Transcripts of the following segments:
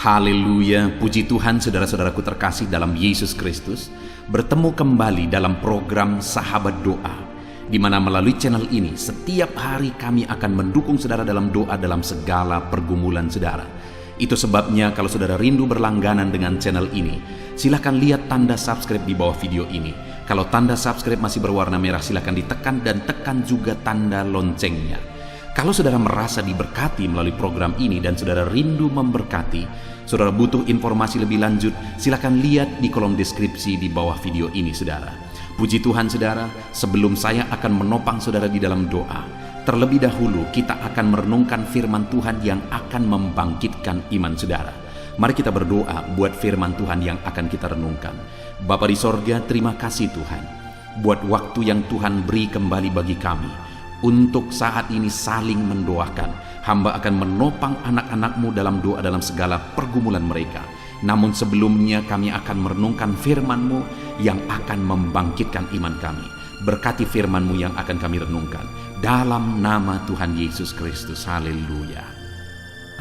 Haleluya, puji Tuhan saudara-saudaraku terkasih dalam Yesus Kristus. Bertemu kembali dalam program Sahabat Doa, di mana melalui channel ini setiap hari kami akan mendukung saudara dalam doa dalam segala pergumulan saudara. Itu sebabnya kalau saudara rindu berlangganan dengan channel ini, silahkan lihat tanda subscribe di bawah video ini. Kalau tanda subscribe masih berwarna merah, silahkan ditekan dan tekan juga tanda loncengnya. Kalau saudara merasa diberkati melalui program ini dan saudara rindu memberkati, saudara butuh informasi lebih lanjut, silakan lihat di kolom deskripsi di bawah video ini saudara. Puji Tuhan saudara, sebelum saya akan menopang saudara di dalam doa, terlebih dahulu kita akan merenungkan firman Tuhan yang akan membangkitkan iman saudara. Mari kita berdoa buat firman Tuhan yang akan kita renungkan. Bapa di sorga, terima kasih Tuhan buat waktu yang Tuhan beri kembali bagi kami. Untuk saat ini saling mendoakan, hamba akan menopang anak-anakmu dalam doa dalam segala pergumulan mereka. Namun sebelumnya kami akan merenungkan firman-Mu yang akan membangkitkan iman kami. Berkati firman-Mu yang akan kami renungkan. Dalam nama Tuhan Yesus Kristus, haleluya.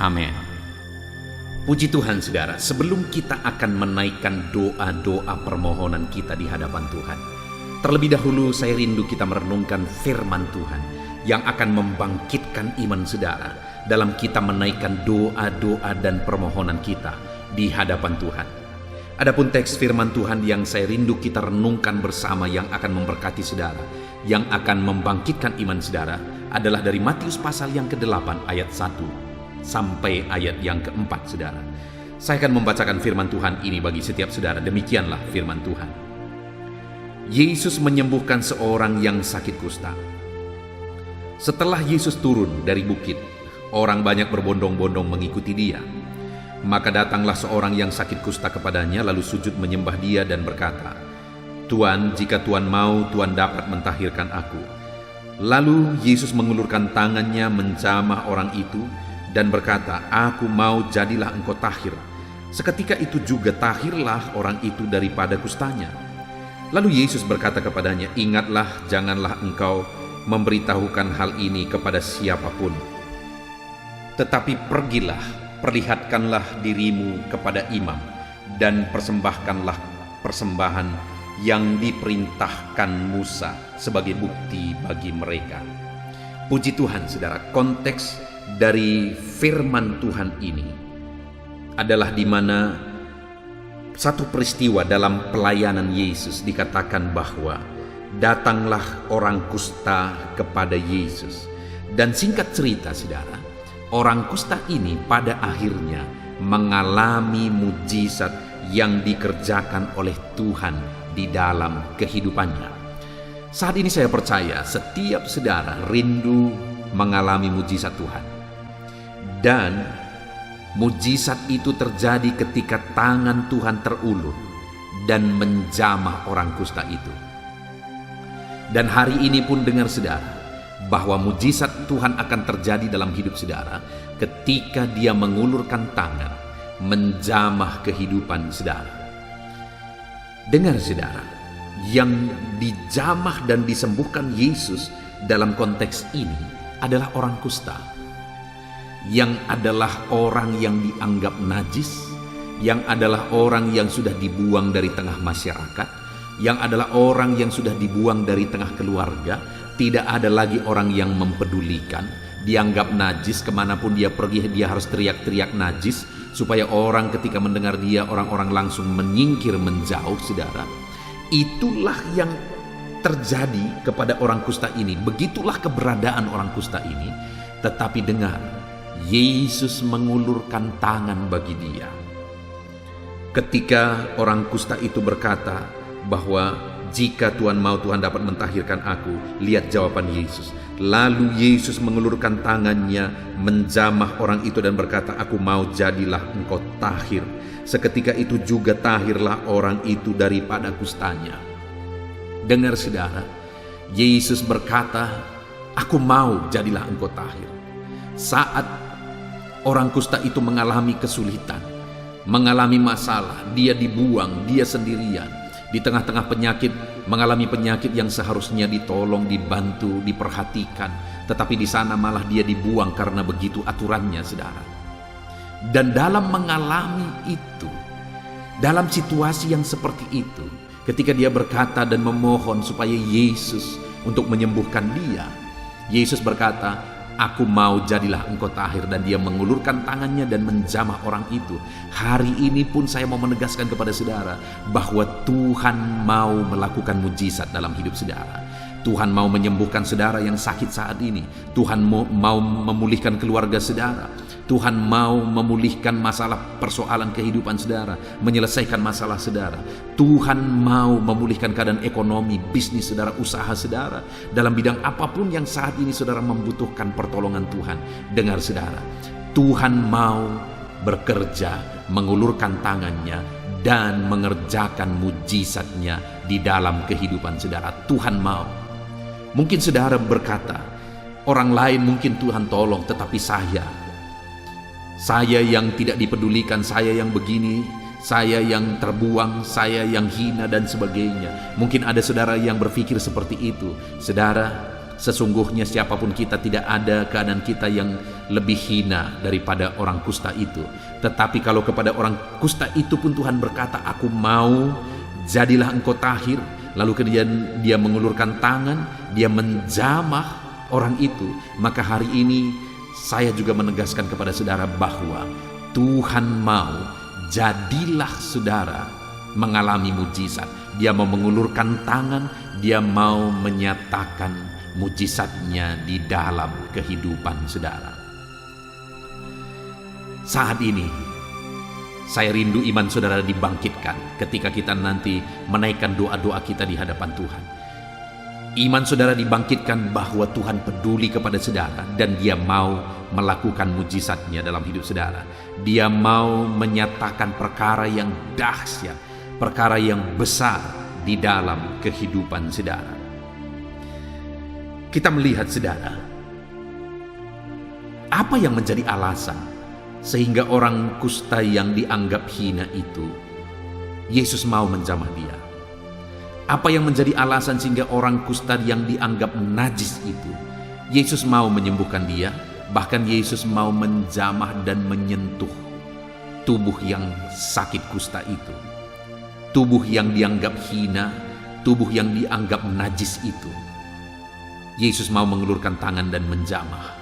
Amin. Puji Tuhan saudara, sebelum kita akan menaikkan doa-doa permohonan kita di hadapan Tuhan, terlebih dahulu saya rindu kita merenungkan firman Tuhan yang akan membangkitkan iman saudara dalam kita menaikkan doa-doa dan permohonan kita di hadapan Tuhan. Adapun teks firman Tuhan yang saya rindu kita renungkan bersama yang akan memberkati saudara, yang akan membangkitkan iman saudara adalah dari Matius pasal yang ke-8 ayat 1 sampai ayat yang ke-4 saudara. Saya akan membacakan firman Tuhan ini bagi setiap saudara. Demikianlah firman Tuhan. Yesus menyembuhkan seorang yang sakit kusta. Setelah Yesus turun dari bukit, orang banyak berbondong-bondong mengikuti dia. Maka datanglah seorang yang sakit kusta kepadanya, lalu sujud menyembah dia dan berkata, "Tuan, jika Tuan mau, Tuan dapat mentahirkan aku." Lalu Yesus mengulurkan tangannya menjamah orang itu dan berkata, "Aku mau, jadilah engkau tahir." Seketika itu juga tahirlah orang itu daripada kustanya. Lalu Yesus berkata kepadanya, "Ingatlah, janganlah engkau memberitahukan hal ini kepada siapapun. Tetapi pergilah, perlihatkanlah dirimu kepada imam, dan persembahkanlah persembahan yang diperintahkan Musa sebagai bukti bagi mereka." Puji Tuhan saudara, konteks dari firman Tuhan ini adalah di mana satu peristiwa dalam pelayanan Yesus dikatakan bahwa datanglah orang kusta kepada Yesus. Dan singkat cerita saudara, orang kusta ini pada akhirnya mengalami mujizat yang dikerjakan oleh Tuhan di dalam kehidupannya. Saat ini saya percaya setiap saudara rindu mengalami mujizat Tuhan. Dan mujizat itu terjadi ketika tangan Tuhan terulur dan menjamah orang kusta itu. Dan hari ini pun dengar saudara, bahwa mujizat Tuhan akan terjadi dalam hidup saudara ketika dia mengulurkan tangan, menjamah kehidupan saudara. Dengar saudara, yang dijamah dan disembuhkan Yesus dalam konteks ini adalah orang kusta, yang adalah orang yang dianggap najis, yang adalah orang yang sudah dibuang dari tengah masyarakat, yang adalah orang yang sudah dibuang dari tengah keluarga. Tidak ada lagi orang yang mempedulikan, dianggap najis. Kemanapun dia pergi dia harus teriak-teriak najis, supaya orang ketika mendengar dia, orang-orang langsung menyingkir menjauh saudara. Itulah yang terjadi kepada orang kusta ini. Begitulah keberadaan orang kusta ini. Tetapi dengar, Yesus mengulurkan tangan bagi dia. Ketika orang kusta itu berkata bahwa jika Tuhan mau, Tuhan dapat mentahirkan aku. Lihat jawaban Yesus. Lalu Yesus mengulurkan tangannya menjamah orang itu dan berkata, "Aku mau, jadilah engkau tahir." Seketika itu juga tahirlah orang itu daripada kustanya. Dengar saudara, Yesus berkata, "Aku mau, jadilah engkau tahir." Saat orang kusta itu mengalami kesulitan, mengalami masalah, dia dibuang, dia sendirian di tengah-tengah penyakit, mengalami penyakit yang seharusnya ditolong, dibantu, diperhatikan, tetapi di sana malah dia dibuang karena begitu aturannya saudara. Dan dalam mengalami itu, dalam situasi yang seperti itu, ketika dia berkata dan memohon supaya Yesus untuk menyembuhkan dia, Yesus berkata, "Aku mau, jadilah engkau tahir." Dan dia mengulurkan tangannya dan menjamah orang itu. Hari ini pun saya mau menegaskan kepada saudara bahwa Tuhan mau melakukan mujizat dalam hidup saudara. Tuhan mau menyembuhkan saudara yang sakit saat ini. Tuhan mau memulihkan keluarga saudara. Tuhan mau memulihkan masalah persoalan kehidupan saudara, menyelesaikan masalah saudara. Tuhan mau memulihkan keadaan ekonomi, bisnis saudara, usaha saudara. Dalam bidang apapun yang saat ini saudara membutuhkan pertolongan Tuhan, dengar saudara, Tuhan mau bekerja, mengulurkan tangannya, dan mengerjakan mujizatnya di dalam kehidupan saudara. Tuhan mau. Mungkin saudara berkata, orang lain mungkin Tuhan tolong, tetapi saya yang tidak dipedulikan, saya yang begini, saya yang terbuang, saya yang hina dan sebagainya. Mungkin ada saudara yang berpikir seperti itu. Saudara, sesungguhnya siapapun kita, tidak ada keadaan kita yang lebih hina daripada orang kusta itu. Tetapi kalau kepada orang kusta itu pun Tuhan berkata, "Aku mau, jadilah engkau tahir." Lalu kemudian dia mengulurkan tangan, dia menjamah orang itu. Maka hari ini saya juga menegaskan kepada saudara bahwa Tuhan mau, jadilah saudara mengalami mujizat. Dia mau mengulurkan tangan, dia mau menyatakan mujizatnya di dalam kehidupan saudara. Saat ini saya rindu iman saudara dibangkitkan ketika kita nanti menaikkan doa-doa kita di hadapan Tuhan. Iman saudara dibangkitkan bahwa Tuhan peduli kepada saudara dan dia mau melakukan mujizatnya dalam hidup saudara. Dia mau menyatakan perkara yang dahsyat, perkara yang besar di dalam kehidupan saudara. Kita melihat saudara, apa yang menjadi alasan sehingga orang kusta yang dianggap hina itu, Yesus mau menjamah dia? Apa yang menjadi alasan sehingga orang kusta yang dianggap najis itu, Yesus mau menyembuhkan dia? Bahkan Yesus mau menjamah dan menyentuh tubuh yang sakit kusta itu. Tubuh yang dianggap hina, tubuh yang dianggap najis itu. Yesus mau mengulurkan tangan dan menjamah.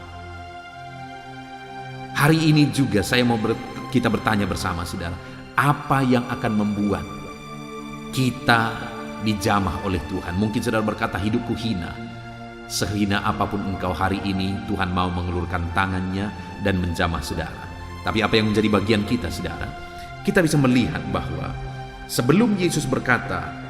Hari ini juga saya mau kita bertanya bersama saudara, apa yang akan membuat kita dijamah oleh Tuhan? Mungkin saudara berkata, hidupku hina. Sehina apapun engkau hari ini, Tuhan mau mengulurkan tangannya dan menjamah saudara. Tapi apa yang menjadi bagian kita saudara? Kita bisa melihat bahwa sebelum Yesus berkata,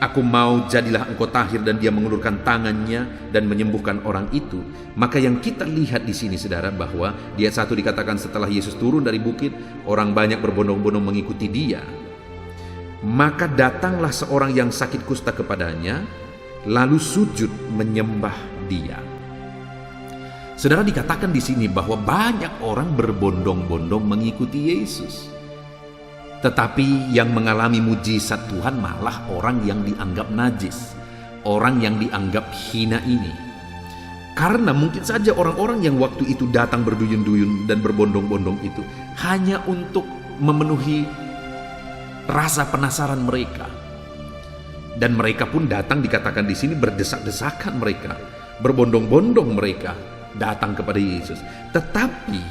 "Aku mau, jadilah engkau tahir," dan dia mengulurkan tangannya dan menyembuhkan orang itu, maka yang kita lihat di sini saudara bahwa di ayat 1 dikatakan setelah Yesus turun dari bukit, orang banyak berbondong-bondong mengikuti dia. Maka datanglah seorang yang sakit kusta kepadanya, lalu sujud menyembah dia. Saudara, dikatakan di sini bahwa banyak orang berbondong-bondong mengikuti Yesus. Tetapi yang mengalami mujizat Tuhan malah orang yang dianggap najis, orang yang dianggap hina ini. Karena mungkin saja orang-orang yang waktu itu datang berduyun-duyun dan berbondong-bondong itu hanya untuk memenuhi rasa penasaran mereka. Dan mereka pun datang, dikatakan di sini berdesak-desakan mereka, berbondong-bondong mereka datang kepada Yesus. Tetapi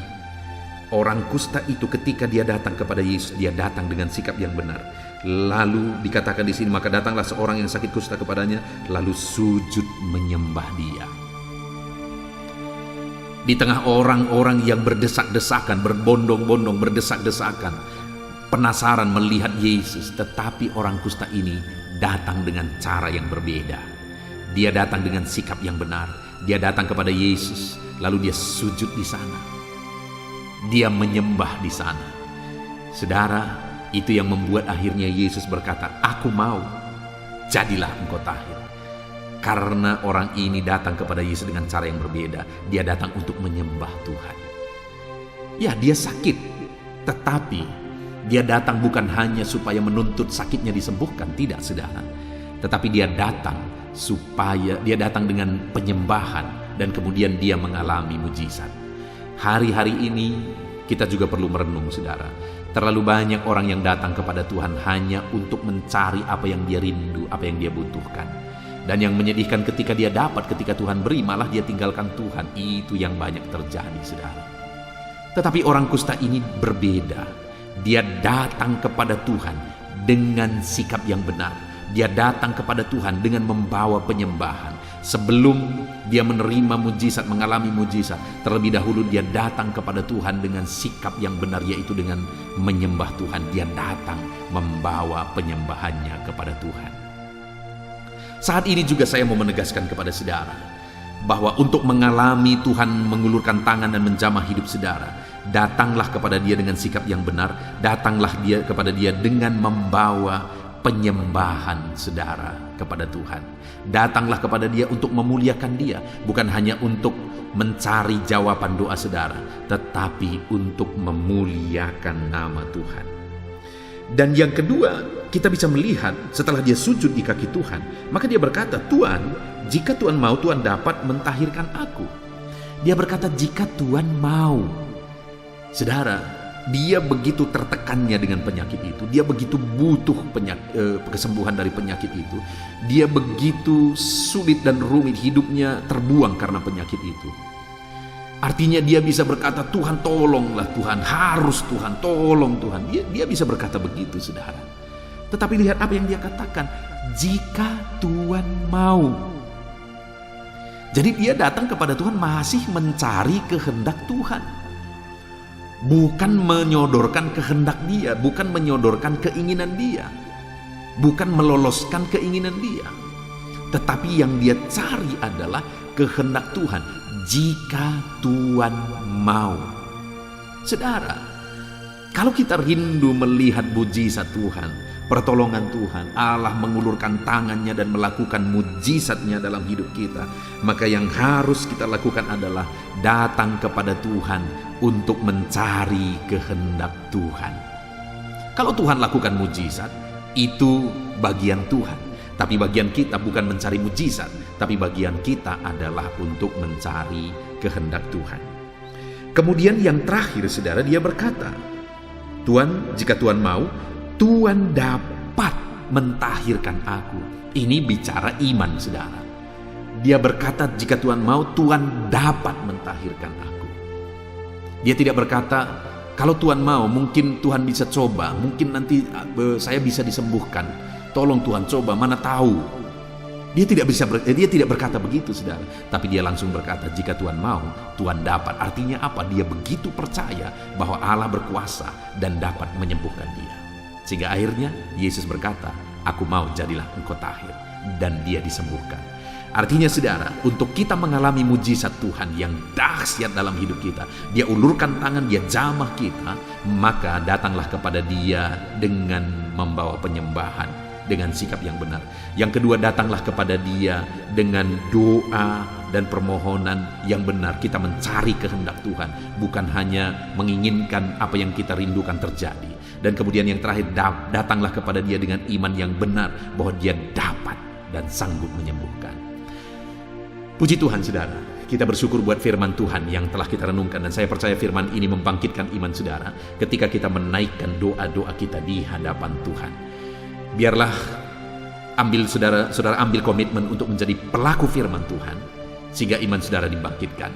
orang kusta itu ketika dia datang kepada Yesus, dia datang dengan sikap yang benar. Lalu dikatakan di sini, maka datanglah seorang yang sakit kusta kepadanya, lalu sujud menyembah dia. Di tengah orang-orang yang berdesak-desakan, berbondong-bondong, berdesak-desakan, penasaran melihat Yesus, tetapi orang kusta ini datang dengan cara yang berbeda. Dia datang dengan sikap yang benar. Dia datang kepada Yesus, lalu dia sujud di sana. Dia menyembah di sana. Saudara, itu yang membuat akhirnya Yesus berkata, "Aku mau, jadilah engkau tahir." Karena orang ini datang kepada Yesus dengan cara yang berbeda. Dia datang untuk menyembah Tuhan. Ya, dia sakit, tetapi dia datang bukan hanya supaya menuntut sakitnya disembuhkan, tidak saudara. Tetapi dia datang supaya dia datang dengan penyembahan dan kemudian dia mengalami mujizat. Hari-hari ini kita juga perlu merenung, saudara. Terlalu banyak orang yang datang kepada Tuhan hanya untuk mencari apa yang dia rindu, apa yang dia butuhkan. Dan yang menyedihkan ketika dia dapat, ketika Tuhan beri, malah dia tinggalkan Tuhan. Itu yang banyak terjadi, saudara. Tetapi orang kusta ini berbeda. Dia datang kepada Tuhan dengan sikap yang benar. Dia datang kepada Tuhan dengan membawa penyembahan. Sebelum dia menerima mujizat, mengalami mujizat, terlebih dahulu dia datang kepada Tuhan dengan sikap yang benar, yaitu dengan menyembah Tuhan. Dia datang membawa penyembahannya kepada Tuhan. Saat ini juga saya mau menegaskan kepada saudara bahwa untuk mengalami Tuhan mengulurkan tangan dan menjamah hidup saudara, datanglah kepada Dia dengan sikap yang benar. Datanglah kepada Dia dengan membawa penyembahan saudara kepada Tuhan. Datanglah kepada Dia untuk memuliakan Dia, bukan hanya untuk mencari jawaban doa saudara, tetapi untuk memuliakan nama Tuhan. Dan yang kedua, kita bisa melihat setelah dia sujud di kaki Tuhan, maka dia berkata, Tuhan, jika Tuhan mau, Tuhan dapat mentahirkan aku. Dia berkata, jika Tuhan mau. Saudara, dia begitu tertekannya dengan penyakit itu. Dia begitu butuh kesembuhan dari penyakit itu. Dia begitu sulit dan rumit, hidupnya terbuang karena penyakit itu. Artinya dia bisa berkata, Tuhan tolonglah, Tuhan harus, Tuhan tolong Tuhan. Dia bisa berkata begitu, saudara. Tetapi lihat apa yang dia katakan, jika Tuhan mau. Jadi dia datang kepada Tuhan masih mencari kehendak Tuhan. Bukan menyodorkan kehendak dia, bukan menyodorkan keinginan dia, bukan meloloskan keinginan dia. Tetapi yang dia cari adalah kehendak Tuhan. Jika Tuhan mau. Saudara, kalau kita rindu melihat mujizat Tuhan, pertolongan Tuhan, Allah mengulurkan tangannya dan melakukan mujizatnya dalam hidup kita, maka yang harus kita lakukan adalah datang kepada Tuhan untuk mencari kehendak Tuhan. Kalau Tuhan lakukan mujizat, itu bagian Tuhan. Tapi bagian kita bukan mencari mujizat, tapi bagian kita adalah untuk mencari kehendak Tuhan. Kemudian yang terakhir, saudara, dia berkata, Tuhan, jika Tuhan mau, Tuhan dapat mentahirkan aku. Ini bicara iman, saudara. Dia berkata, jika Tuhan mau, Tuhan dapat mentahirkan aku. Dia tidak berkata, kalau Tuhan mau, mungkin Tuhan bisa coba, mungkin nanti saya bisa disembuhkan. Tolong Tuhan coba, mana tahu. Dia tidak berkata begitu, saudara. Tapi dia langsung berkata, jika Tuhan mau, Tuhan dapat. Artinya apa? Dia begitu percaya bahwa Allah berkuasa dan dapat menyembuhkan dia. Sehingga akhirnya Yesus berkata, aku mau, jadilah engkau tahir. Dan dia disembuhkan. Artinya, saudara, untuk kita mengalami mujizat Tuhan yang dahsyat dalam hidup kita, dia ulurkan tangan, dia jamah kita, maka datanglah kepada dia dengan membawa penyembahan, dengan sikap yang benar. Yang kedua, datanglah kepada dia dengan doa dan permohonan yang benar. Kita mencari kehendak Tuhan, bukan hanya menginginkan apa yang kita rindukan terjadi. Dan kemudian yang terakhir, datanglah kepada dia dengan iman yang benar bahwa dia dapat dan sanggup menyembuhkan. Puji Tuhan, saudara. Kita bersyukur buat firman Tuhan yang telah kita renungkan, dan saya percaya firman ini membangkitkan iman saudara ketika kita menaikkan doa-doa kita di hadapan Tuhan. Biarlah saudara ambil komitmen untuk menjadi pelaku firman Tuhan, sehingga iman saudara dibangkitkan.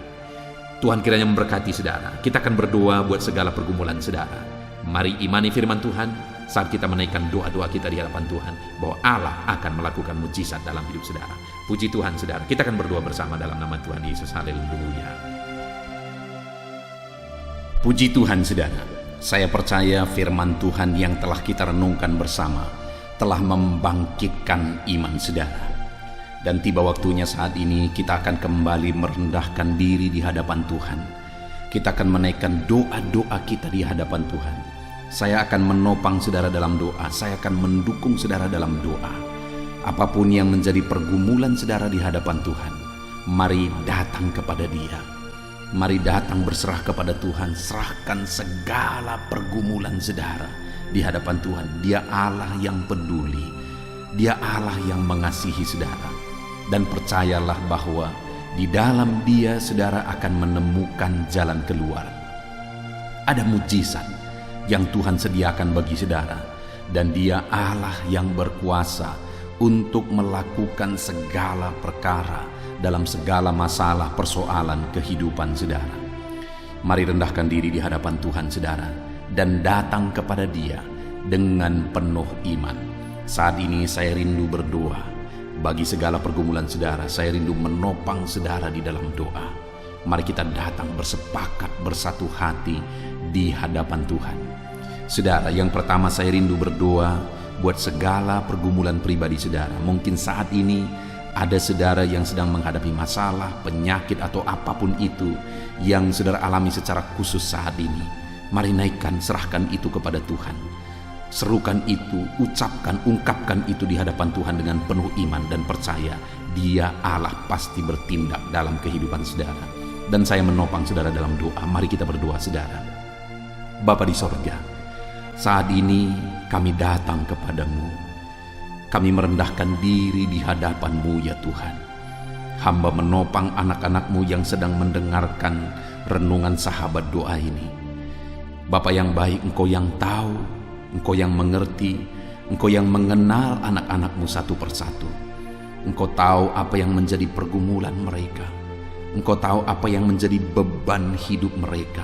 Tuhan kiranya memberkati saudara. Kita akan berdoa buat segala pergumulan saudara. Mari imani firman Tuhan saat kita menaikkan doa-doa kita di hadapan Tuhan, bahwa Allah akan melakukan mujizat dalam hidup saudara. Puji Tuhan, saudara. Kita akan berdoa bersama dalam nama Tuhan Yesus. Haleluya. Puji Tuhan, saudara. Saya percaya firman Tuhan yang telah kita renungkan bersama telah membangkitkan iman saudara. Dan tiba waktunya saat ini kita akan kembali merendahkan diri di hadapan Tuhan. Kita akan menaikkan doa-doa kita di hadapan Tuhan. Saya akan menopang saudara dalam doa. Saya akan mendukung saudara dalam doa. Apapun yang menjadi pergumulan saudara di hadapan Tuhan, mari datang kepada Dia. Mari datang berserah kepada Tuhan. Serahkan segala pergumulan saudara di hadapan Tuhan. Dia Allah yang peduli. Dia Allah yang mengasihi saudara. Dan percayalah bahwa di dalam Dia saudara akan menemukan jalan keluar. Ada mujizat yang Tuhan sediakan bagi saudara, dan Dia Allah yang berkuasa untuk melakukan segala perkara dalam segala masalah persoalan kehidupan saudara. Mari rendahkan diri di hadapan Tuhan saudara dan datang kepada Dia dengan penuh iman. Saat ini saya rindu berdoa bagi segala pergumulan saudara. Saya rindu menopang saudara di dalam doa. Mari kita datang bersepakat bersatu hati di hadapan Tuhan. Saudara, yang pertama saya rindu berdoa buat segala pergumulan pribadi saudara. Mungkin saat ini ada saudara yang sedang menghadapi masalah, penyakit atau apapun itu yang saudara alami secara khusus saat ini. Mari naikkan, serahkan itu kepada Tuhan. Serukan itu, ucapkan, ungkapkan itu di hadapan Tuhan dengan penuh iman dan percaya Dia Allah pasti bertindak dalam kehidupan saudara. Dan saya menopang saudara dalam doa. Mari kita berdoa saudara. Bapa di sorga, saat ini kami datang kepadamu. Kami merendahkan diri di hadapan-Mu ya Tuhan. Hamba menopang anak-anak-Mu yang sedang mendengarkan renungan sahabat doa ini. Bapa yang baik, Engkau yang tahu, Engkau yang mengerti, Engkau yang mengenal anak-anak-Mu satu persatu. Engkau tahu apa yang menjadi pergumulan mereka. Engkau tahu apa yang menjadi beban hidup mereka.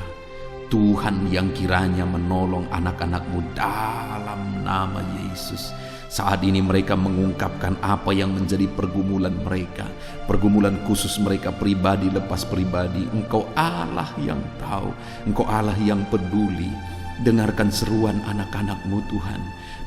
Tuhan yang kiranya menolong anak-anak-Mu dalam nama Yesus. Saat ini mereka mengungkapkan apa yang menjadi pergumulan mereka, pergumulan khusus mereka pribadi lepas pribadi. Engkau Allah yang tahu, Engkau Allah yang peduli. Dengarkan seruan anak-anak-Mu Tuhan,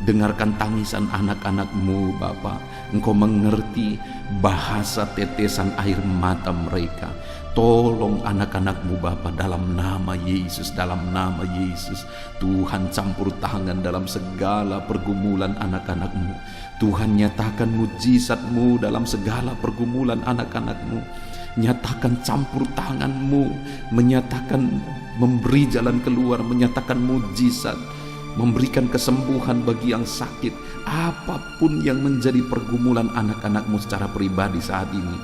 dengarkan tangisan anak-anak-Mu Bapa. Engkau mengerti bahasa tetesan air mata mereka. Tolong anak-anak-Mu Bapa dalam nama Yesus, dalam nama Yesus. Tuhan campur tangan dalam segala pergumulan anak-anak-Mu. Tuhan nyatakan mujizat-Mu dalam segala pergumulan anak-anak-Mu. Nyatakan campur tangan-Mu, menyatakan memberi jalan keluar, menyatakan mujizat, memberikan kesembuhan bagi yang sakit. Apapun yang menjadi pergumulan anak-anak-Mu secara pribadi saat ini,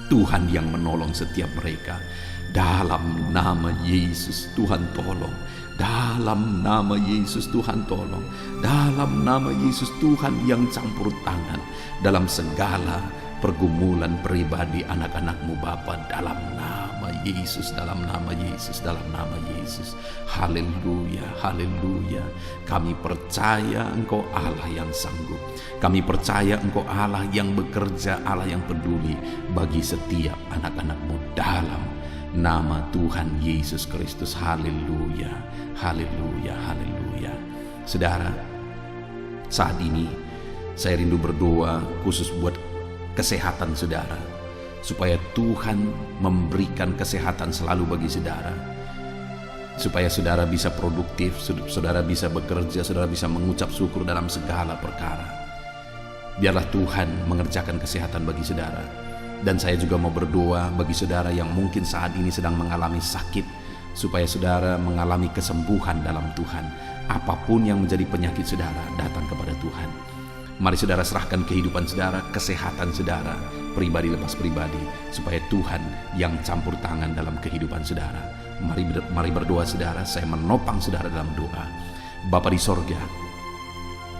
Tuhan yang menolong setiap mereka. Dalam nama Yesus Tuhan tolong. Dalam nama Yesus Tuhan tolong. Dalam nama Yesus Tuhan yang campur tangan dalam segala pergumulan pribadi anak-anak-Mu Bapa. Dalam nama Yesus, dalam nama Yesus, dalam nama Yesus. Haleluya, haleluya. Kami percaya Engkau Allah yang sanggup. Kami percaya Engkau Allah yang bekerja, Allah yang peduli bagi setiap anak-anak-Mu dalam nama Tuhan Yesus Kristus. Haleluya, haleluya, haleluya. Saudara, saat ini saya rindu berdoa khusus buat kesehatan saudara, supaya Tuhan memberikan kesehatan selalu bagi saudara, supaya saudara bisa produktif, saudara bisa bekerja, saudara bisa mengucap syukur dalam segala perkara. Biarlah Tuhan mengerjakan kesehatan bagi saudara. Dan saya juga mau berdoa bagi saudara yang mungkin saat ini sedang mengalami sakit, supaya saudara mengalami kesembuhan dalam Tuhan. Apapun yang menjadi penyakit saudara, datang kepada Tuhan. Mari saudara serahkan kehidupan saudara, kesehatan saudara, pribadi lepas pribadi, supaya Tuhan yang campur tangan dalam kehidupan saudara. Mari berdoa saudara, saya menopang saudara dalam doa. Bapa di sorga,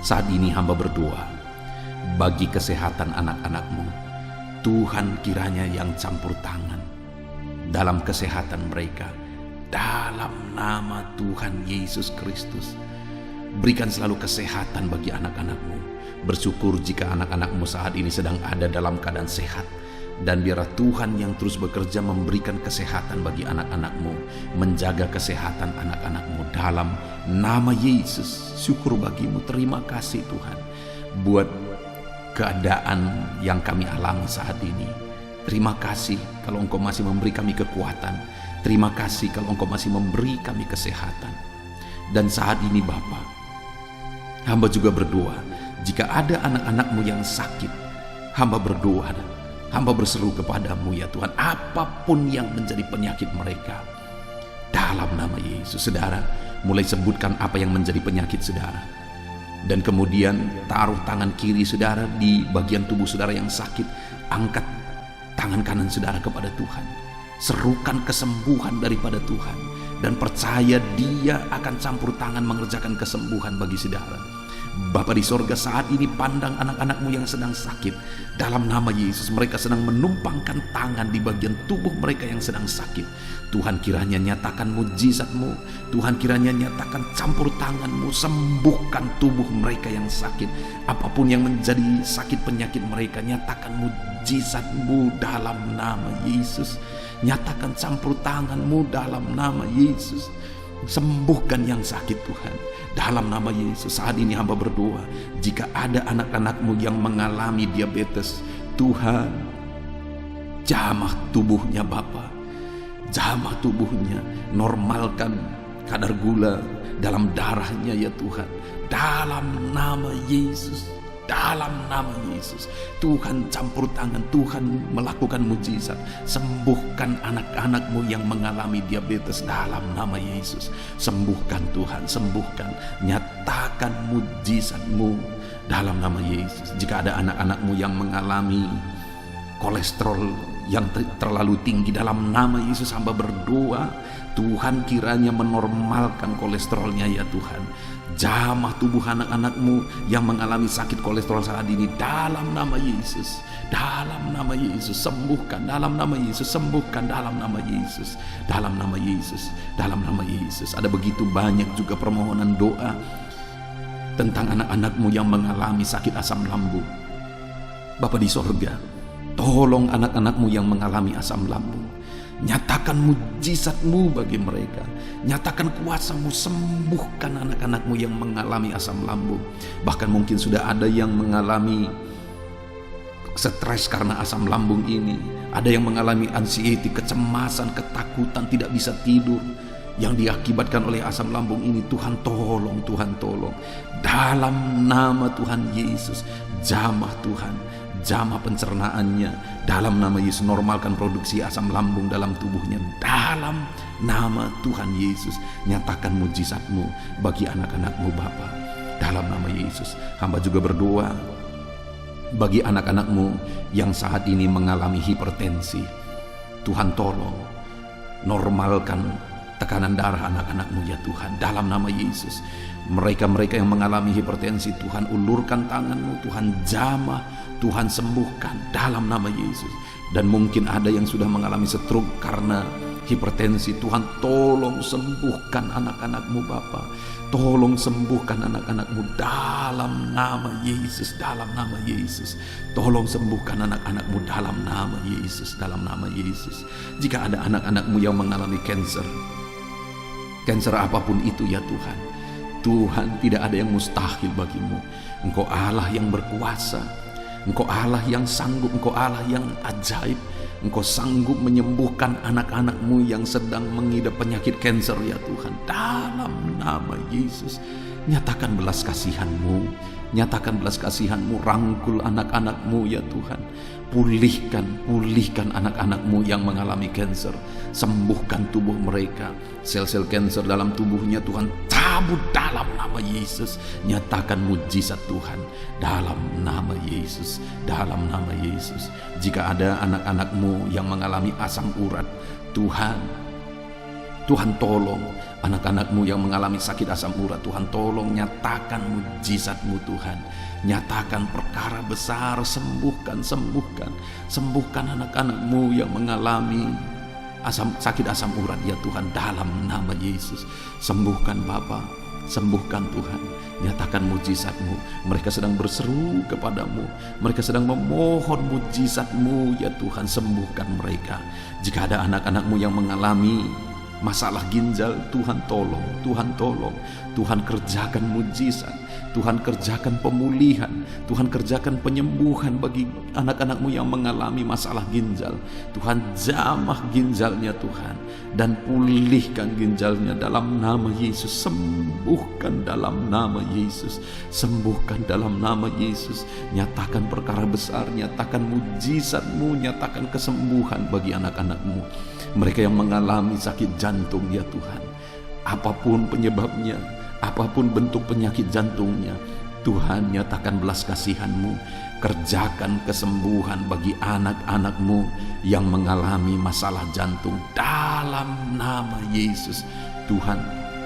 saat ini hamba berdoa bagi kesehatan anak-anak-Mu. Tuhan kiranya yang campur tangan dalam kesehatan mereka. Dalam nama Tuhan Yesus Kristus, berikan selalu kesehatan bagi anak-anak-Mu. Bersyukur jika anak-anak-Mu saat ini sedang ada dalam keadaan sehat. Dan biarlah Tuhan yang terus bekerja memberikan kesehatan bagi anak-anak-Mu, menjaga kesehatan anak-anak-Mu dalam nama Yesus. Syukur bagi-Mu, terima kasih Tuhan buat keadaan yang kami alami saat ini. Terima kasih kalau Engkau masih memberi kami kekuatan. Terima kasih kalau Engkau masih memberi kami kesehatan. Dan saat ini Bapa, hamba juga berdoa, jika ada anak-anak-Mu yang sakit, hamba berdoa, hamba berseru kepadamu ya Tuhan, apapun yang menjadi penyakit mereka, dalam nama Yesus. Saudara, mulai sebutkan apa yang menjadi penyakit saudara, dan kemudian taruh tangan kiri saudara di bagian tubuh saudara yang sakit. Angkat tangan kanan saudara kepada Tuhan. Serukan kesembuhan daripada Tuhan. dan percaya Dia akan campur tangan mengerjakan kesembuhan bagi saudara. Bapa di sorga, saat ini pandang anak-anak-Mu yang sedang sakit. Dalam nama Yesus, mereka sedang menumpangkan tangan di bagian tubuh mereka yang sedang sakit. Tuhan, kiranya nyatakan mujizat-Mu. Tuhan, kiranya nyatakan campur tangan-Mu. Sembuhkan tubuh mereka yang sakit. Apapun yang menjadi sakit penyakit mereka, nyatakan mujizat-Mu dalam nama Yesus. Nyatakan campur tangan-Mu dalam nama Yesus. Sembuhkan yang sakit Tuhan, dalam nama Yesus. Saat ini hamba berdoa, jika ada anak-anak-Mu yang mengalami diabetes, Tuhan, jamah tubuhnya Bapa, jamah tubuhnya, normalkan kadar gula dalam darahnya ya Tuhan, dalam nama Yesus. Dalam nama Yesus, Tuhan campur tangan, Tuhan melakukan mujizat. Sembuhkan anak-anak-Mu yang mengalami diabetes dalam nama Yesus. Sembuhkan Tuhan, sembuhkan. Nyatakan mujizat-Mu dalam nama Yesus. Jika ada anak-anak-Mu yang mengalami kolesterol yang terlalu tinggi, dalam nama Yesus hamba berdoa, Tuhan kiranya menormalkan kolesterolnya ya Tuhan. Jamah tubuh anak-anak-Mu yang mengalami sakit kolesterol saat ini dalam nama Yesus. Dalam nama Yesus, sembuhkan. Dalam nama Yesus, sembuhkan. Dalam nama Yesus, dalam nama Yesus, dalam nama Yesus. Ada begitu banyak juga permohonan doa tentang anak-anak-Mu yang mengalami sakit asam lambung. Bapa di sorga, tolong anak-anak-Mu yang mengalami asam lambung. Nyatakan mujizat-Mu bagi mereka. Nyatakan kuasa-Mu, sembuhkan anak-anak-Mu yang mengalami asam lambung. Bahkan mungkin sudah ada yang mengalami stres karena asam lambung ini. Ada yang mengalami anxiety, kecemasan, ketakutan, tidak bisa tidur, yang diakibatkan oleh asam lambung ini. Tuhan tolong, Tuhan tolong. Dalam nama Tuhan Yesus, jamah Tuhan, jamah pencernaannya. Dalam nama Yesus, normalkan produksi asam lambung dalam tubuhnya. Dalam nama Tuhan Yesus, nyatakan mujizat-Mu bagi anak-anak-Mu Bapa. Dalam nama Yesus, hamba juga berdoa bagi anak-anak-Mu yang saat ini mengalami hipertensi. Tuhan tolong, normalkan tekanan darah anak-anak-Mu ya Tuhan. Dalam nama Yesus, mereka-mereka yang mengalami hipertensi, Tuhan ulurkan tangan-Mu, Tuhan jamah, Tuhan sembuhkan dalam nama Yesus. Dan mungkin ada yang sudah mengalami stroke karena hipertensi, Tuhan tolong sembuhkan anak-anak-Mu Bapa. Tolong sembuhkan anak-anak-Mu dalam nama Yesus, dalam nama Yesus. Tolong sembuhkan anak-anak-Mu dalam nama Yesus, dalam nama Yesus. Jika ada anak-anak-Mu yang mengalami cancer apapun itu ya Tuhan, Tuhan, tidak ada yang mustahil bagimu. Engkau Allah yang berkuasa, Engkau Allah yang sanggup, Engkau Allah yang ajaib. Engkau sanggup menyembuhkan anak-anak-Mu yang sedang mengidap penyakit kanker ya Tuhan. Dalam nama Yesus, nyatakan belas kasihan-Mu, nyatakan belas kasihan-Mu, rangkul anak-anak-Mu ya Tuhan. Pulihkan anak-anak-Mu yang mengalami kanker. Sembuhkan tubuh mereka, sel-sel kanker dalam tubuhnya Tuhan cabut dalam nama Yesus. Nyatakan mujizat Tuhan dalam nama Yesus, dalam nama Yesus. Jika ada anak-anak-Mu yang mengalami asam urat, Tuhan tolong anak-anak-Mu yang mengalami sakit asam urat. Tuhan tolong nyatakan mujizat-Mu Tuhan. Nyatakan perkara besar, sembuhkan anak-anak-Mu yang mengalami sakit asam urat ya Tuhan, dalam nama Yesus. Sembuhkan Bapa, sembuhkan Tuhan. Nyatakan mujizat-Mu. Mereka sedang berseru kepadamu, mereka sedang memohon mujizat-Mu ya Tuhan. Sembuhkan mereka. Jika ada anak-anak-Mu yang mengalami masalah ginjal, Tuhan tolong, Tuhan tolong. Tuhan kerjakan mujizat, Tuhan kerjakan pemulihan, Tuhan kerjakan penyembuhan bagi anak-anak-Mu yang mengalami masalah ginjal. Tuhan jamah ginjalnya Tuhan, dan pulihkan ginjalnya dalam nama Yesus. Sembuhkan dalam nama Yesus, sembuhkan dalam nama Yesus. Nyatakan perkara besar, nyatakan mujizat-Mu, nyatakan kesembuhan bagi anak-anak-Mu. Mereka yang mengalami sakit jantung ya Tuhan, apapun penyebabnya, apapun bentuk penyakit jantungnya, Tuhan, nyatakan belas kasihan-Mu, kerjakan kesembuhan bagi anak-anak-Mu yang mengalami masalah jantung dalam nama Yesus. Tuhan,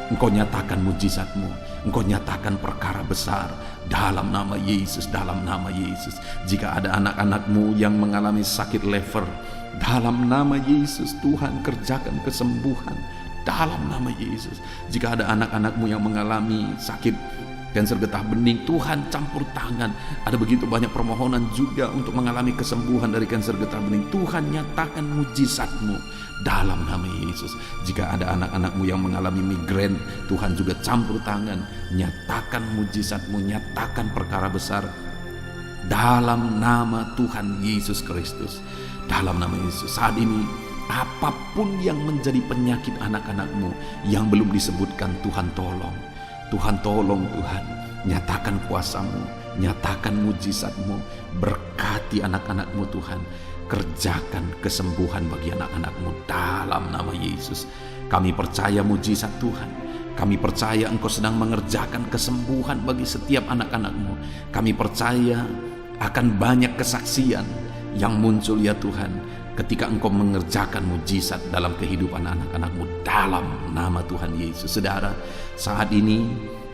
Engkau nyatakan mujizat-Mu, Engkau nyatakan perkara besar dalam nama Yesus, dalam nama Yesus. Jika ada anak-anak-Mu yang mengalami sakit lever, dalam nama Yesus, Tuhan kerjakan kesembuhan dalam nama Yesus. Jika ada anak-anak-Mu yang mengalami sakit kanker getah bening, Tuhan campur tangan. Ada begitu banyak permohonan juga untuk mengalami kesembuhan dari kanker getah bening. Tuhan nyatakan mujizat-Mu dalam nama Yesus. Jika ada anak-anak-Mu yang mengalami migrain, Tuhan juga campur tangan. Nyatakan mujizat-Mu, nyatakan perkara besar dalam nama Tuhan Yesus Kristus. Dalam nama Yesus, saat ini apapun yang menjadi penyakit anak-anak-Mu yang belum disebutkan, Tuhan tolong. Tuhan tolong, Tuhan nyatakan kuasa-Mu, nyatakan mujizat-Mu, berkati anak-anak-Mu Tuhan, kerjakan kesembuhan bagi anak-anak-Mu dalam nama Yesus. Kami percaya mujizat Tuhan, kami percaya Engkau sedang mengerjakan kesembuhan bagi setiap anak-anak-Mu. Kami percaya akan banyak kesaksian yang muncul ya Tuhan, ketika Engkau mengerjakan mujizat dalam kehidupan anak-anak-Mu dalam nama Tuhan Yesus. Saudara, saat ini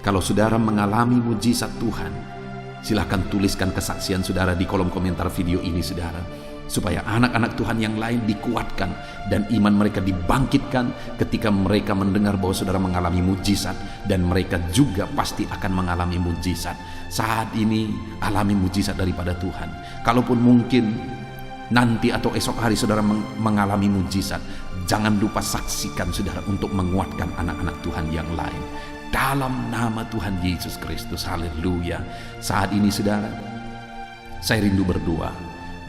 kalau saudara mengalami mujizat Tuhan, silahkan tuliskan kesaksian saudara di kolom komentar video ini saudara, supaya anak-anak Tuhan yang lain dikuatkan dan iman mereka dibangkitkan ketika mereka mendengar bahwa saudara mengalami mujizat, dan mereka juga pasti akan mengalami mujizat. Saat ini alami mujizat daripada Tuhan. Kalaupun mungkin nanti atau esok hari saudara mengalami mujizat, jangan lupa saksikan saudara untuk menguatkan anak-anak Tuhan yang lain dalam nama Tuhan Yesus Kristus. Haleluya. Saat ini saudara, saya rindu berdoa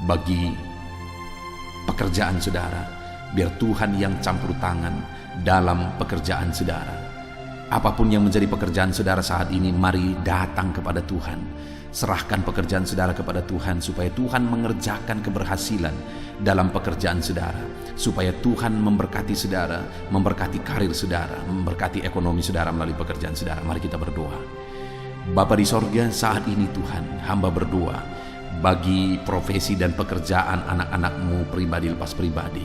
bagi pekerjaan saudara, biar Tuhan yang campur tangan dalam pekerjaan saudara. Apapun yang menjadi pekerjaan saudara saat ini, mari datang kepada Tuhan. Serahkan pekerjaan saudara kepada Tuhan, supaya Tuhan mengerjakan keberhasilan dalam pekerjaan saudara, supaya Tuhan memberkati saudara, memberkati karir saudara, memberkati ekonomi saudara melalui pekerjaan saudara. Mari kita berdoa. Bapa di sorga, saat ini Tuhan, hamba berdoa bagi profesi dan pekerjaan anak-anak-Mu pribadi lepas pribadi.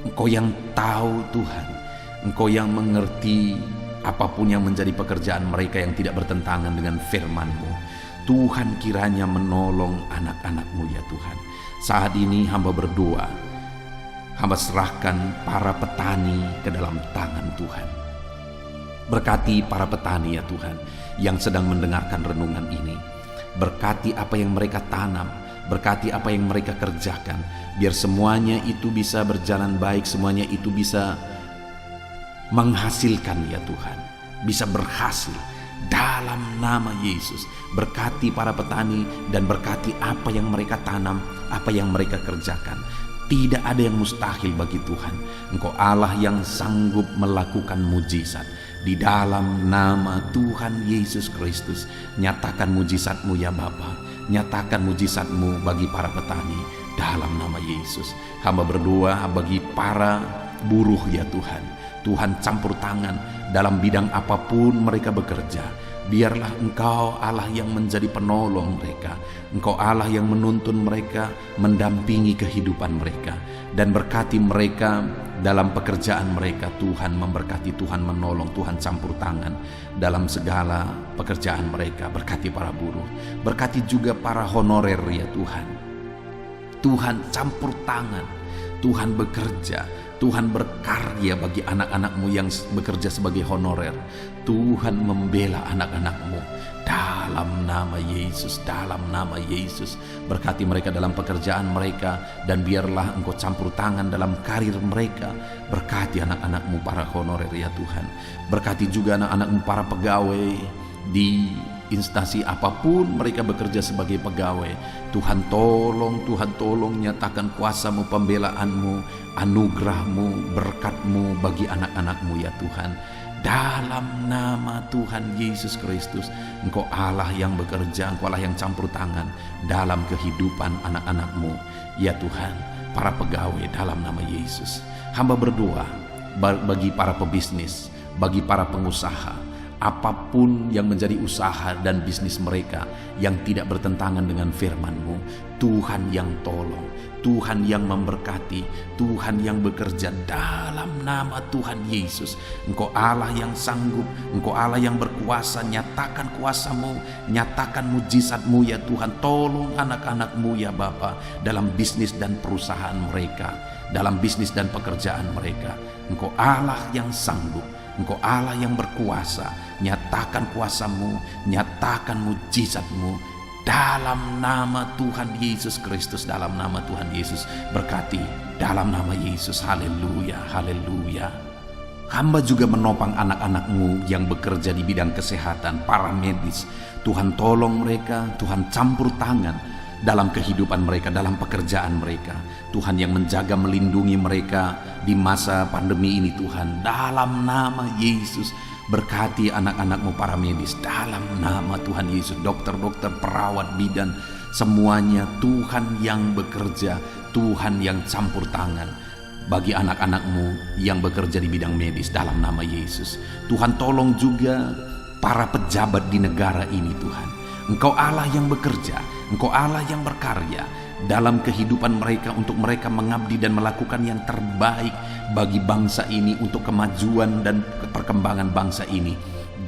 Engkau yang tahu Tuhan, Engkau yang mengerti apapun yang menjadi pekerjaan mereka yang tidak bertentangan dengan firman-Mu. Tuhan kiranya menolong anak-anak-Mu ya Tuhan. Saat ini hamba berdoa, hamba serahkan para petani ke dalam tangan Tuhan. Berkati para petani ya Tuhan yang sedang mendengarkan renungan ini. Berkati apa yang mereka tanam, berkati apa yang mereka kerjakan, biar semuanya itu bisa berjalan baik, semuanya itu bisa menghasilkan ya Tuhan, bisa berhasil dalam nama Yesus. Berkati para petani dan berkati apa yang mereka tanam, apa yang mereka kerjakan. Tidak ada yang mustahil bagi Tuhan. Engkau Allah yang sanggup melakukan mujizat. Di dalam nama Tuhan Yesus Kristus, nyatakan mujizat-Mu ya Bapa. Nyatakan mujizat-Mu bagi para petani dalam nama Yesus. Hamba berdoa bagi para buruh ya Tuhan. Tuhan campur tangan dalam bidang apapun mereka bekerja. Biarlah Engkau Allah yang menjadi penolong mereka. Engkau Allah yang menuntun mereka, mendampingi kehidupan mereka, dan berkati mereka dalam pekerjaan mereka. Tuhan memberkati, Tuhan menolong, Tuhan campur tangan dalam segala pekerjaan mereka. Berkati para buruh, berkati juga para honorer ya Tuhan. Tuhan campur tangan, Tuhan bekerja, Tuhan berkarya bagi anak-anak-Mu yang bekerja sebagai honorer. Tuhan membela anak-anak-Mu dalam nama Yesus, dalam nama Yesus. Berkati mereka dalam pekerjaan mereka, dan biarlah Engkau campur tangan dalam karir mereka. Berkati anak-anak-Mu para honorer ya Tuhan. Berkati juga anak-anak-Mu para pegawai di instansi apapun mereka bekerja sebagai pegawai. Tuhan tolong nyatakan kuasa-Mu, pembelaan-Mu, anugerah-Mu, berkat-Mu bagi anak-anak-Mu ya Tuhan. Dalam nama Tuhan Yesus Kristus, Engkau Allah yang bekerja, Engkau Allah yang campur tangan dalam kehidupan anak-anak-Mu ya Tuhan. Para pegawai dalam nama Yesus. Hamba berdoa bagi para pebisnis, bagi para pengusaha, apapun yang menjadi usaha dan bisnis mereka yang tidak bertentangan dengan firman-Mu, Tuhan yang tolong, Tuhan yang memberkati, Tuhan yang bekerja dalam nama Tuhan Yesus. Engkau Allah yang sanggup, Engkau Allah yang berkuasa. Nyatakan kuasa-Mu, nyatakan mujizat-Mu ya Tuhan. Tolong anak-anak-Mu ya Bapa dalam bisnis dan perusahaan mereka, dalam bisnis dan pekerjaan mereka. Engkau Allah yang sanggup, Engkau Allah yang berkuasa. Nyatakan kuasa-Mu, nyatakan mujizat-Mu dalam nama Tuhan Yesus Kristus, dalam nama Tuhan Yesus. Berkati dalam nama Yesus. Haleluya, haleluya. Hamba juga menopang anak-anak-Mu yang bekerja di bidang kesehatan, para medis. Tuhan tolong mereka, Tuhan campur tangan dalam kehidupan mereka, dalam pekerjaan mereka. Tuhan yang menjaga, melindungi mereka di masa pandemi ini Tuhan, dalam nama Yesus. Berkati anak-anak-Mu para medis dalam nama Tuhan Yesus. Dokter-dokter, perawat, bidan, semuanya Tuhan yang bekerja, Tuhan yang campur tangan bagi anak-anak-Mu yang bekerja di bidang medis dalam nama Yesus. Tuhan tolong juga para pejabat di negara ini Tuhan. Engkau Allah yang bekerja, Engkau Allah yang berkarya dalam kehidupan mereka, untuk mereka mengabdi dan melakukan yang terbaik bagi bangsa ini, untuk kemajuan dan perkembangan bangsa ini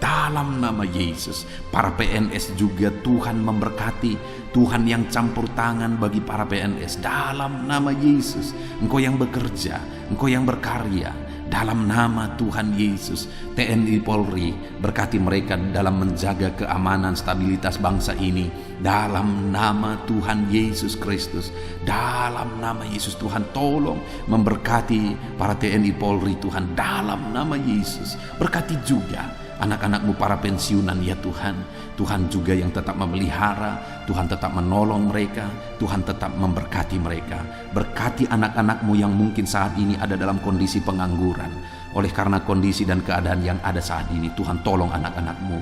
dalam nama Yesus. Para PNS juga Tuhan memberkati, Tuhan yang campur tangan bagi para PNS dalam nama Yesus. Engkau yang bekerja, Engkau yang berkarya dalam nama Tuhan Yesus. TNI Polri, berkati mereka dalam menjaga keamanan stabilitas bangsa ini dalam nama Tuhan Yesus Kristus. Dalam nama Yesus Tuhan tolong memberkati para TNI Polri Tuhan dalam nama Yesus. Berkati juga anak-anak-Mu para pensiunan ya Tuhan. Tuhan juga yang tetap memelihara, Tuhan tetap menolong mereka, Tuhan tetap memberkati mereka. Berkati anak-anak-Mu yang mungkin saat ini ada dalam kondisi pengangguran oleh karena kondisi dan keadaan yang ada saat ini. Tuhan tolong anak-anak-Mu,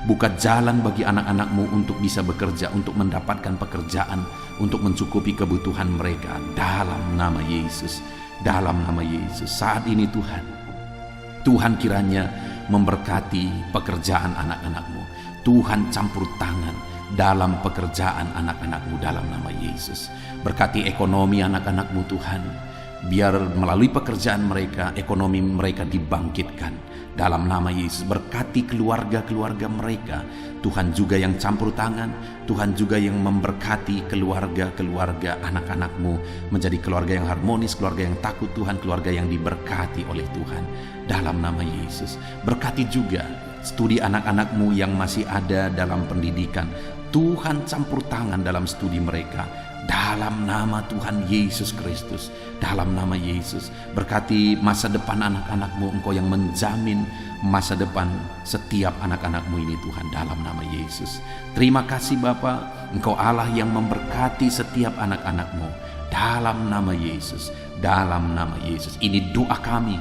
buka jalan bagi anak-anak-Mu untuk bisa bekerja, untuk mendapatkan pekerjaan, untuk mencukupi kebutuhan mereka dalam nama Yesus. Dalam nama Yesus saat ini Tuhan kiranya memberkati pekerjaan anak-anak-Mu. Tuhan campur tangan dalam pekerjaan anak-anak-Mu dalam nama Yesus. Berkati ekonomi anak-anak-Mu Tuhan, biar melalui pekerjaan mereka, ekonomi mereka dibangkitkan dalam nama Yesus. Berkati keluarga-keluarga mereka, Tuhan juga yang campur tangan, Tuhan juga yang memberkati keluarga-keluarga anak-anak-Mu menjadi keluarga yang harmonis, keluarga yang takut Tuhan, keluarga yang diberkati oleh Tuhan dalam nama Yesus. Berkati juga studi anak-anak-Mu yang masih ada dalam pendidikan, Tuhan campur tangan dalam studi mereka dalam nama Tuhan Yesus Kristus. Dalam nama Yesus, berkati masa depan anak-anak-Mu, Engkau yang menjamin masa depan setiap anak-anak-Mu ini Tuhan dalam nama Yesus. Terima kasih Bapa, Engkau Allah yang memberkati setiap anak-anak-Mu dalam nama Yesus. Dalam nama Yesus, ini doa kami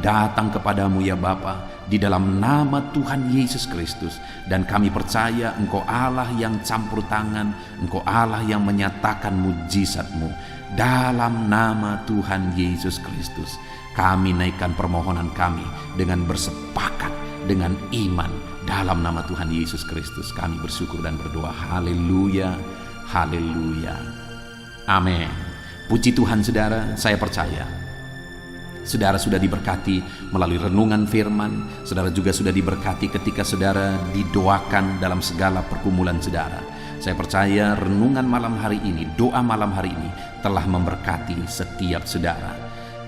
datang kepadamu ya Bapa, di dalam nama Tuhan Yesus Kristus. Dan kami percaya Engkau Allah yang campur tangan, Engkau Allah yang menyatakan mujizat-Mu. Dalam nama Tuhan Yesus Kristus, kami naikkan permohonan kami dengan bersepakat dengan iman. Dalam nama Tuhan Yesus Kristus kami bersyukur dan berdoa. Haleluya, haleluya, amin. Puji Tuhan saudara, saya percaya saudara sudah diberkati melalui renungan firman. Saudara juga sudah diberkati ketika saudara didoakan dalam segala pergumulan saudara. Saya percaya renungan malam hari ini, doa malam hari ini telah memberkati setiap saudara.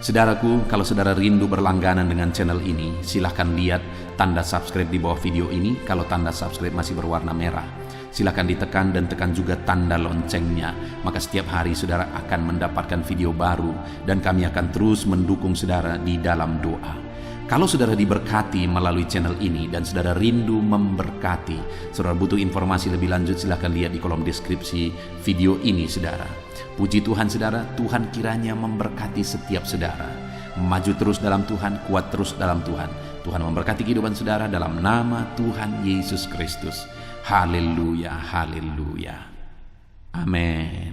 Saudaraku, kalau saudara rindu berlangganan dengan channel ini, silahkan lihat tanda subscribe di bawah video ini. Kalau tanda subscribe masih berwarna merah, silahkan ditekan dan tekan juga tanda loncengnya. Maka setiap hari saudara akan mendapatkan video baru dan kami akan terus mendukung saudara di dalam doa. Kalau saudara diberkati melalui channel ini dan saudara rindu memberkati, saudara butuh informasi lebih lanjut, silahkan lihat di kolom deskripsi video ini saudara. Puji Tuhan saudara, Tuhan kiranya memberkati setiap saudara. Maju terus dalam Tuhan, kuat terus dalam Tuhan. Tuhan memberkati kehidupan saudara dalam nama Tuhan Yesus Kristus. Haleluya, haleluya. Amin.